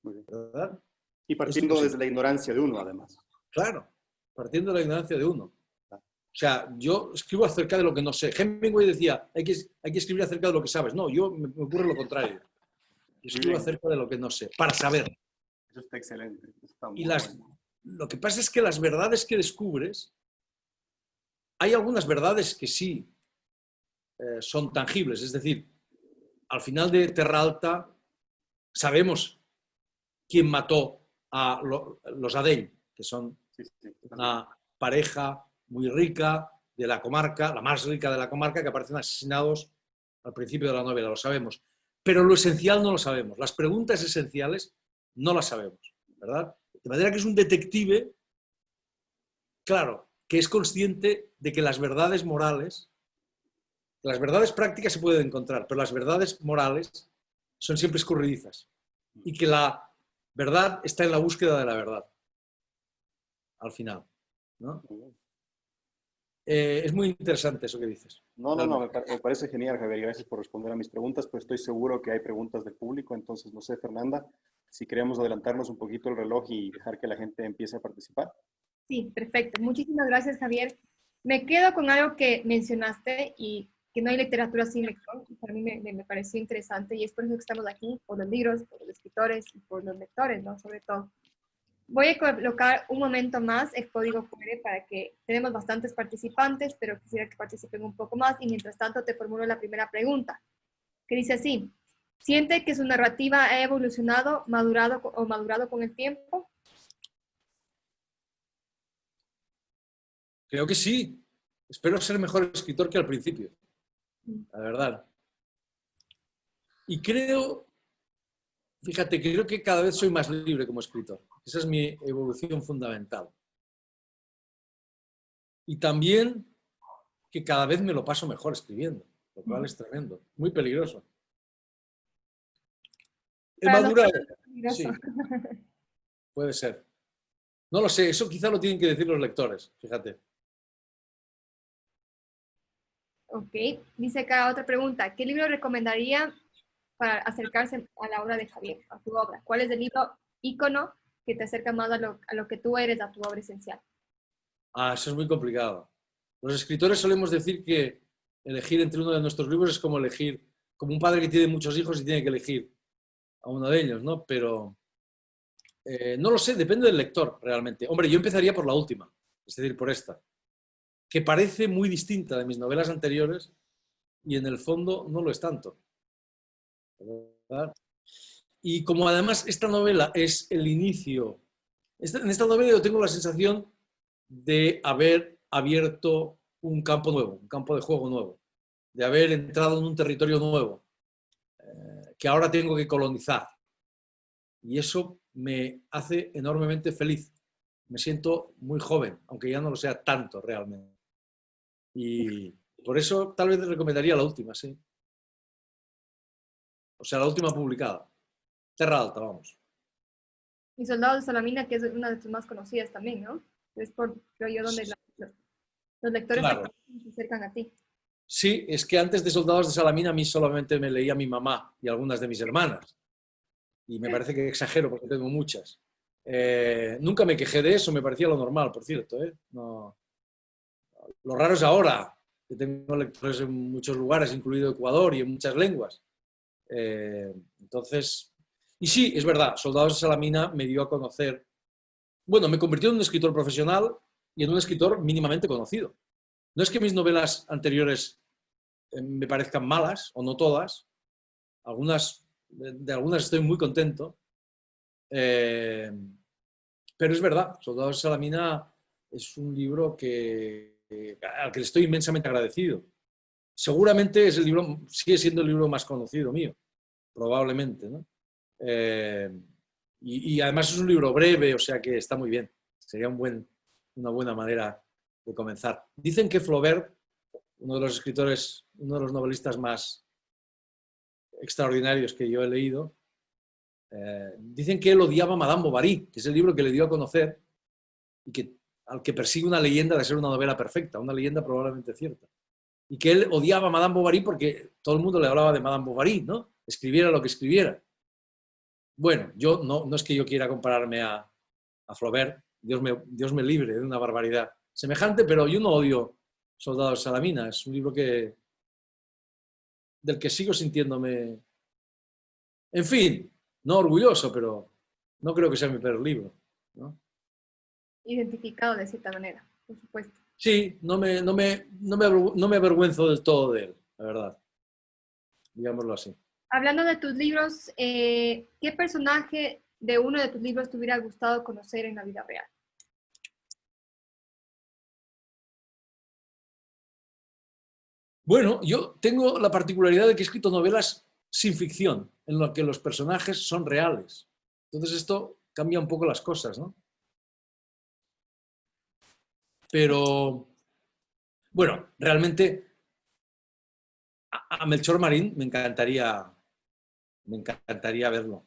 [SPEAKER 4] Muy bien.
[SPEAKER 5] ¿Verdad?
[SPEAKER 4] Y partiendo desde la ignorancia de uno, además.
[SPEAKER 5] Claro, partiendo de la ignorancia de uno. O sea, yo escribo acerca de lo que no sé. Hemingway decía, hay que escribir acerca de lo que sabes. No, yo me ocurre lo contrario. Yo escribo acerca de lo que no sé, para saber.
[SPEAKER 4] Eso está excelente. Eso está muy
[SPEAKER 5] Y
[SPEAKER 4] bueno.
[SPEAKER 5] lo que pasa es que las verdades que descubres, hay algunas verdades que sí son tangibles. Es decir, al final de Terra Alta sabemos quién mató a los Adell, que son una pareja muy rica de la comarca, la más rica de la comarca, que aparecen asesinados al principio de la novela, lo sabemos. Pero lo esencial no lo sabemos. Las preguntas esenciales no las sabemos, ¿verdad? De manera que es un detective, claro, que es consciente de que las verdades morales, las verdades prácticas se pueden encontrar, pero las verdades morales son siempre escurridizas. Y que la verdad está en la búsqueda de la verdad, al final, ¿no? Es muy interesante eso que dices.
[SPEAKER 4] No, me parece genial, Javier. Gracias por responder a mis preguntas, pero estoy seguro que hay preguntas del público. Entonces, no sé, Fernanda, si queremos adelantarnos un poquito el reloj y dejar que la gente empiece a participar.
[SPEAKER 2] Sí, perfecto. Muchísimas gracias, Javier. Me quedo con algo que mencionaste y que no hay literatura sin lector. Para mí me pareció interesante y es por eso que estamos aquí, por los libros, por los escritores y por los lectores, ¿no? Sobre todo. Voy a colocar un momento más el código QR para que tenemos bastantes participantes, pero quisiera que participen un poco más y mientras tanto te formulo la primera pregunta, que dice así: ¿siente que su narrativa ha evolucionado, madurado con el tiempo?
[SPEAKER 5] Creo que sí. Espero ser mejor escritor que al principio, la verdad. Y creo, fíjate, creo que cada vez soy más libre como escritor. Esa es mi evolución fundamental. Y también que cada vez me lo paso mejor escribiendo, lo cual es tremendo, muy peligroso. He madurado, sí, puede ser. No lo sé, eso quizá lo tienen que decir los lectores, fíjate.
[SPEAKER 2] Ok, dice acá otra pregunta. ¿Qué libro recomendaría para acercarse a la obra de Javier, a tu obra? ¿Cuál es el libro ícono que te acerca más a lo que tú eres, a tu obra esencial?
[SPEAKER 5] Eso es muy complicado. Los escritores solemos decir que elegir entre uno de nuestros libros es como elegir, como un padre que tiene muchos hijos y tiene que elegir a uno de ellos, ¿no? Pero no lo sé, depende del lector realmente. Hombre, yo empezaría por la última, es decir, por esta, que parece muy distinta de mis novelas anteriores y en el fondo no lo es tanto, ¿verdad? Y como además esta novela es el inicio, en esta novela yo tengo la sensación de haber abierto un campo nuevo, un campo de juego nuevo, de haber entrado en un territorio nuevo, que ahora tengo que colonizar. Y eso me hace enormemente feliz. Me siento muy joven, aunque ya no lo sea tanto realmente. Y por eso tal vez les recomendaría la última, sí. O sea, la última publicada. Terra Alta, vamos.
[SPEAKER 2] Y Soldado de Salamina, que es una de tus más conocidas también, ¿no? Es por, creo yo, donde los lectores
[SPEAKER 5] Claro.
[SPEAKER 2] se acercan a ti.
[SPEAKER 5] Sí, es que antes de Soldados de Salamina a mí solamente me leía mi mamá y algunas de mis hermanas. Y me parece que exagero porque tengo muchas. Nunca me quejé de eso, me parecía lo normal, por cierto. No. Lo raro es ahora, que tengo lectores en muchos lugares, incluido Ecuador y en muchas lenguas. Entonces, y sí, es verdad, Soldados de Salamina me dio a conocer, bueno, me convirtió en un escritor profesional y en un escritor mínimamente conocido. No es que mis novelas anteriores me parezcan malas, o no todas, de algunas estoy muy contento, pero es verdad, Soldados de Salamina es un libro al que le estoy inmensamente agradecido. Seguramente es sigue siendo el libro más conocido mío, probablemente, ¿no? Y además es un libro breve, o sea que está muy bien. Sería una buena manera de comenzar. Dicen que Flaubert, uno de los escritores, uno de los novelistas más extraordinarios que yo he leído, dicen que él odiaba a Madame Bovary, que es el libro que le dio a conocer y al que persigue una leyenda de ser una novela perfecta, una leyenda probablemente cierta. Y que él odiaba a Madame Bovary porque todo el mundo le hablaba de Madame Bovary, ¿no? Escribiera lo que escribiera. Bueno, yo no es que yo quiera compararme a Flaubert, Dios me libre de una barbaridad semejante, pero yo no odio Soldados de Salamina, es un libro del que sigo sintiéndome, en fin, no orgulloso, pero no creo que sea mi peor libro, ¿no?
[SPEAKER 2] Identificado de cierta manera, por supuesto.
[SPEAKER 5] Sí, no me avergüenzo del todo de él, la verdad, digámoslo así.
[SPEAKER 2] Hablando de tus libros, ¿qué personaje de uno de tus libros te hubiera gustado conocer en la vida real?
[SPEAKER 5] Bueno, yo tengo la particularidad de que he escrito novelas sin ficción, en las que los personajes son reales. Entonces esto cambia un poco las cosas, ¿no? Pero, bueno, realmente a Melchor Marín me encantaría verlo.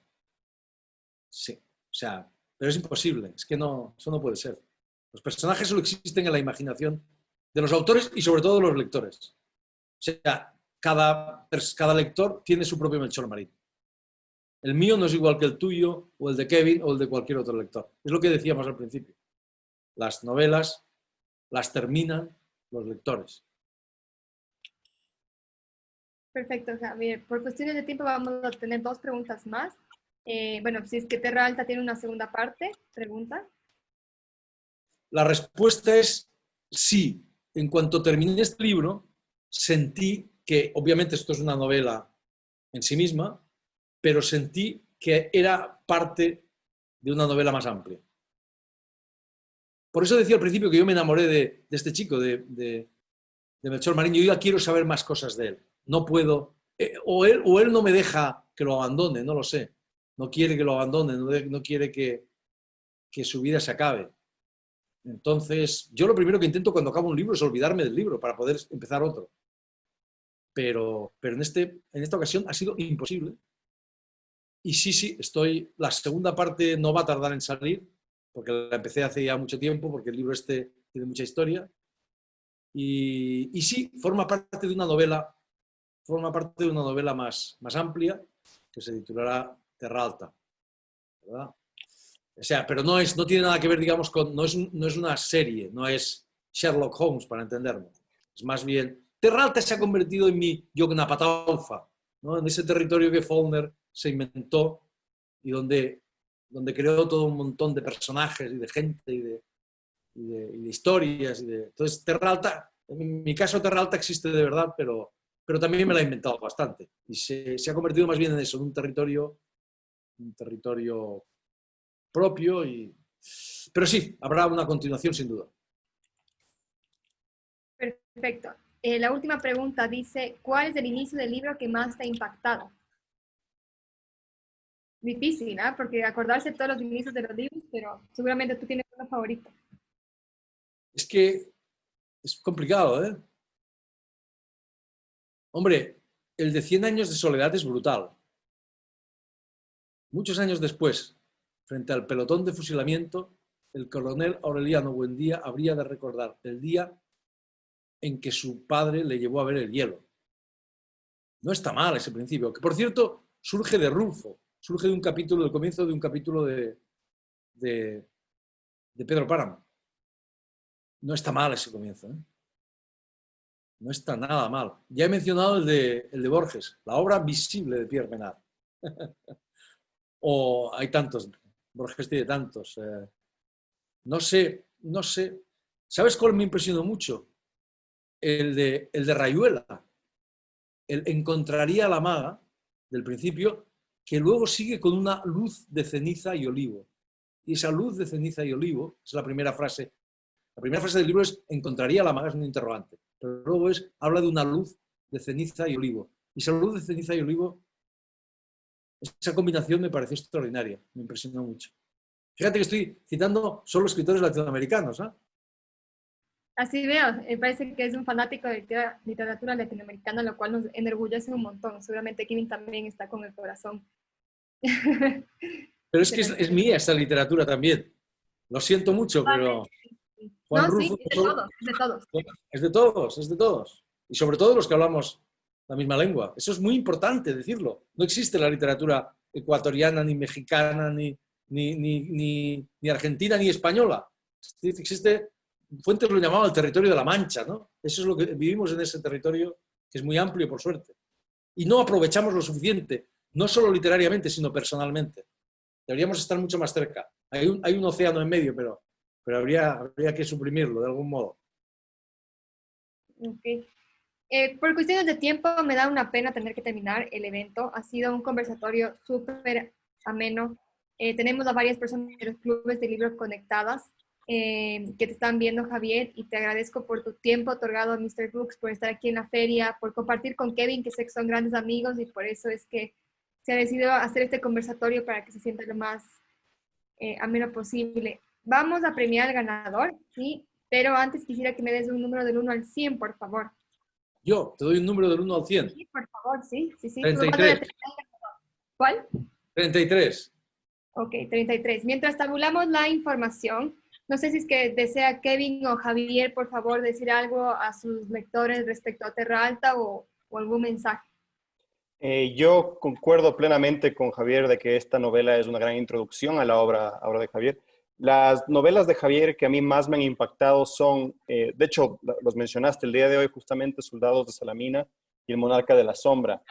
[SPEAKER 5] Sí, o sea, pero es imposible, es que eso no puede ser. Los personajes solo existen en la imaginación de los autores y sobre todo de los lectores. O sea, cada lector tiene su propio Melchor Marín. El mío no es igual que el tuyo, o el de Kevin, o el de cualquier otro lector. Es lo que decíamos al principio. Las novelas las terminan los lectores.
[SPEAKER 2] Perfecto, Javier. Por cuestiones de tiempo vamos a tener 2 preguntas más. Bueno, si es que Terra Alta tiene una segunda parte, pregunta.
[SPEAKER 5] La respuesta es sí. En cuanto terminé este libro, sentí que, obviamente esto es una novela en sí misma, pero sentí que era parte de una novela más amplia. Por eso decía al principio que yo me enamoré de este chico, de Melchor Marín. Yo ya quiero saber más cosas de él. No puedo, o él no me deja que lo abandone, no lo sé. No quiere que lo abandone, no quiere que su vida se acabe. Entonces, yo lo primero que intento cuando acabo un libro es olvidarme del libro para poder empezar otro. Pero en esta ocasión ha sido imposible. Y sí, la segunda parte no va a tardar en salir, porque la empecé hace ya mucho tiempo, porque el libro tiene mucha historia. Y sí, forma parte de una novela más amplia, que se titulará Terra Alta, ¿verdad? O sea, pero no tiene nada que ver, digamos, no es una serie, no es Sherlock Holmes, para entenderlo. Es más bien, Terra Alta se ha convertido en mi Yognapatalfa, ¿no? En ese territorio que Faulkner se inventó y donde creó todo un montón de personajes y de gente y de historias. Entonces, Terra Alta, en mi caso, Terra Alta existe de verdad, pero también me la he inventado bastante. Y se ha convertido más bien en eso, en un territorio propio. Pero sí, habrá una continuación sin duda.
[SPEAKER 2] Perfecto. La última pregunta dice, ¿cuál es el inicio del libro que más te ha impactado? Difícil, ¿ah? Porque acordarse todos los inicios de los libros, pero seguramente tú tienes uno favorito.
[SPEAKER 5] Es que es complicado, ¿eh? Hombre, el de 100 años de soledad es brutal. Muchos años después, frente al pelotón de fusilamiento, el coronel Aureliano Buendía habría de recordar el día en que su padre le llevó a ver el hielo. No está mal ese principio, que por cierto surge de Rulfo, surge de un capítulo, del comienzo de un capítulo de Pedro Páramo. No está mal ese comienzo, ¿eh? No está nada mal. Ya he mencionado el de Borges, la obra visible de Pierre Menard. O hay tantos, Borges tiene tantos. No sé. ¿Sabes cuál me impresionó mucho? El de Rayuela. Él encontraría a la maga del principio, que luego sigue con una luz de ceniza y olivo. Y esa luz de ceniza y olivo es la primera frase. La primera frase del libro es encontraría a la maga, es un interrogante. Pero luego habla de una luz de ceniza y olivo. Y esa luz de ceniza y olivo, esa combinación me pareció extraordinaria, me impresionó mucho. Fíjate que estoy citando solo escritores latinoamericanos, ¿eh?
[SPEAKER 2] Así veo, me parece que es un fanático de literatura latinoamericana, lo cual nos enorgullece un montón. Seguramente Kevin también está con el corazón.
[SPEAKER 5] Pero es que es mía esa literatura también. Lo siento mucho, pero Juan
[SPEAKER 2] No,
[SPEAKER 5] Rulfo
[SPEAKER 2] sí, es de todos, es de todos.
[SPEAKER 5] es de todos, es de todos. Y sobre todo los que hablamos la misma lengua. Eso es muy importante decirlo. No existe la literatura ecuatoriana, ni mexicana, ni argentina, ni española. Existe, Fuentes lo llamaba el territorio de la Mancha, ¿no? Eso es lo que vivimos en ese territorio, que es muy amplio, por suerte. Y no aprovechamos lo suficiente, no solo literariamente, sino personalmente. Deberíamos estar mucho más cerca. Hay un océano en medio, pero habría que suprimirlo de algún modo.
[SPEAKER 2] Okay. Por cuestiones de tiempo me da una pena tener que terminar el evento. Ha sido un conversatorio súper ameno. Tenemos a varias personas de los clubes de libros conectadas que te están viendo, Javier, y te agradezco por tu tiempo otorgado a Mr. Books, por estar aquí en la feria, por compartir con Kevin, que sé que son grandes amigos, y por eso es que se ha decidido hacer este conversatorio para que se sienta lo más ameno posible. Vamos a premiar al ganador, ¿sí? Pero antes quisiera que me des un número del 1 al 100, por favor.
[SPEAKER 5] Yo te doy un número del 1 al 100.
[SPEAKER 2] Sí, por favor, sí.
[SPEAKER 5] 33.
[SPEAKER 2] ¿Cuál?
[SPEAKER 5] 33.
[SPEAKER 2] Ok, 33. Mientras tabulamos la información, no sé si es que desea Kevin o Javier, por favor, decir algo a sus lectores respecto a Terra Alta o algún mensaje.
[SPEAKER 4] Yo concuerdo plenamente con Javier de que esta novela es una gran introducción a la obra de Javier. Las novelas de Javier que a mí más me han impactado son, de hecho, los mencionaste el día de hoy justamente, Soldados de Salamina y El Monarca de la Sombra.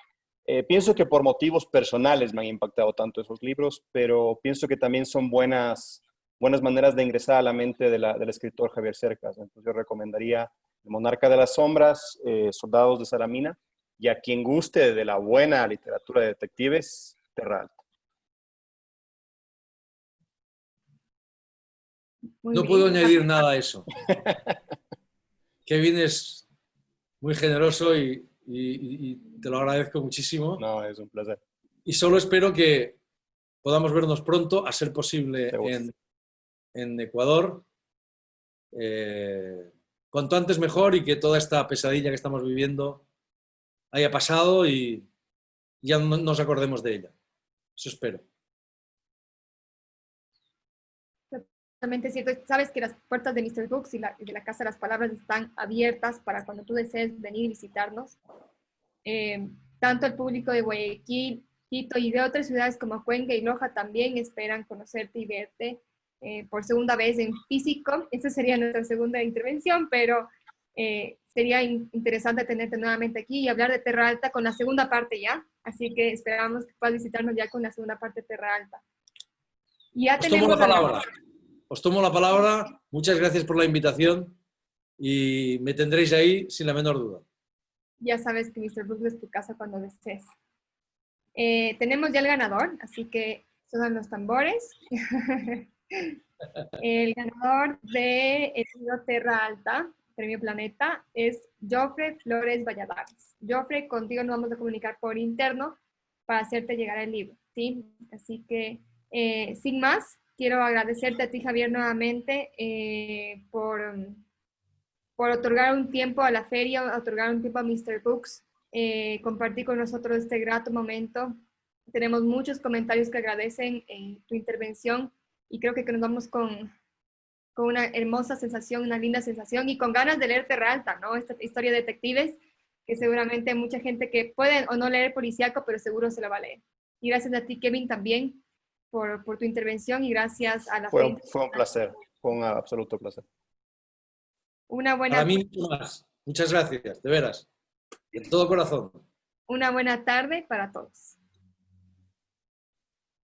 [SPEAKER 4] Pienso que por motivos personales me han impactado tanto esos libros, pero pienso que también son buenas maneras de ingresar a la mente del escritor Javier Cercas. Entonces yo recomendaría El Monarca de las Sombras, Soldados de Salamina, y a quien guste de la buena literatura de detectives, Terra Alta.
[SPEAKER 5] No puedo añadir nada a eso. Kevin es muy generoso y te lo agradezco muchísimo.
[SPEAKER 4] No, es un placer.
[SPEAKER 5] Y solo espero que podamos vernos pronto, a ser posible en Ecuador. Cuanto antes mejor, y que toda esta pesadilla que estamos viviendo haya pasado y ya no nos acordemos de ella. Eso espero.
[SPEAKER 2] Totalmente cierto. Sabes que las puertas de Mr. Books y de la Casa de las Palabras están abiertas para cuando tú desees venir y visitarnos. Tanto el público de Guayaquil, Quito y de otras ciudades como Cuenca y Loja también esperan conocerte y verte por segunda vez en físico. Esta sería nuestra segunda intervención, pero sería interesante tenerte nuevamente aquí y hablar de Terra Alta con la segunda parte ya. Así que esperamos que puedas visitarnos ya con la segunda parte de Terra Alta. Ya
[SPEAKER 5] tenemos la palabra. Os tomo la palabra. Muchas gracias por la invitación y me tendréis ahí sin la menor duda.
[SPEAKER 2] Ya sabes que Mr. Books es tu casa cuando desees. Tenemos ya el ganador, así que suenan los tambores. El ganador del libro Terra Alta, Premio Planeta, es Jofre Flores Valladares. Jofre, contigo nos vamos a comunicar por interno para hacerte llegar el libro, ¿sí? Así que, sin más, quiero agradecerte a ti, Javier, nuevamente por otorgar un tiempo a la feria, otorgar un tiempo a Mr. Books, compartir con nosotros este grato momento. Tenemos muchos comentarios que agradecen tu intervención y creo que nos vamos con con una hermosa sensación, una linda sensación y con ganas de leer Terra Alta, ¿no? Esta historia de detectives que seguramente hay mucha gente que puede o no leer policíaco, pero seguro se la va a leer. Y gracias a ti, Kevin, también por tu intervención y gracias a la
[SPEAKER 4] Fue
[SPEAKER 2] gente.
[SPEAKER 4] un placer, fue un absoluto placer.
[SPEAKER 2] Una buena,
[SPEAKER 5] Para mí, mucho más. Muchas gracias, de veras. De todo corazón.
[SPEAKER 2] una buena tarde para todos.